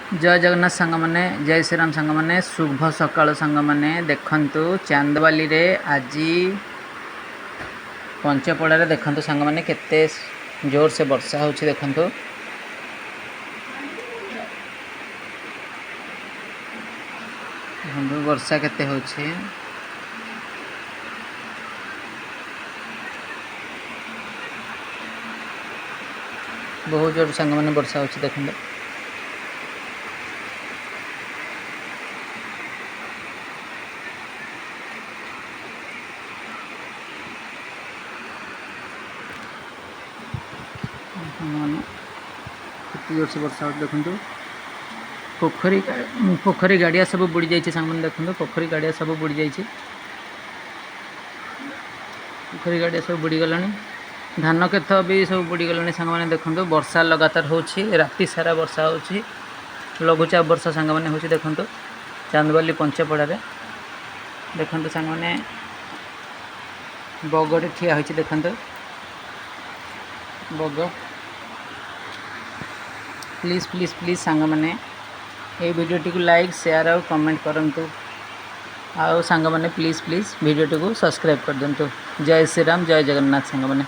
जय जगन्नाथ सांग मैंने जय श्रीराम सांग मैंने शुभ सकाल सांग मैंने देखंतु चांदवाली रे आज पंचपड़ा देखंतु सांग मैंने केते जोर से वर्षा होछि देखंतु वर्षा केते होछि बहुत जोर सांग मैंने वर्षा होछि देखंतु जोर से वर्षा देखो पोखरी पोखरी गाड़िया सब बुड़ी जाइए सांग देखो पोखरी गाड़िया सब बुड़ी जाइए पोखरी गाड़िया सब बुड़ी गला धान केथ भी सब बुड़ी गला सांग मैंने देखो वर्षा लगातार होछि राति सारा वर्षा होछि लघुचाप वर्षा सांग मैंने होछि देखो चांदवाली पंचपड़ा देखो सांग मैंने बगटे ठिया होछि देखो बग प्लीज़ प्लीज़ प्लीज़ सांग मैंने ये वीडियोटी को लाइक शेयर और कमेंट करंतु आओ सांग मैंने प्लीज़ प्लीज़ वीडियोटी को सब्सक्राइब कर दिंतु। जय श्री राम जय जगन्नाथ सांग मैंने।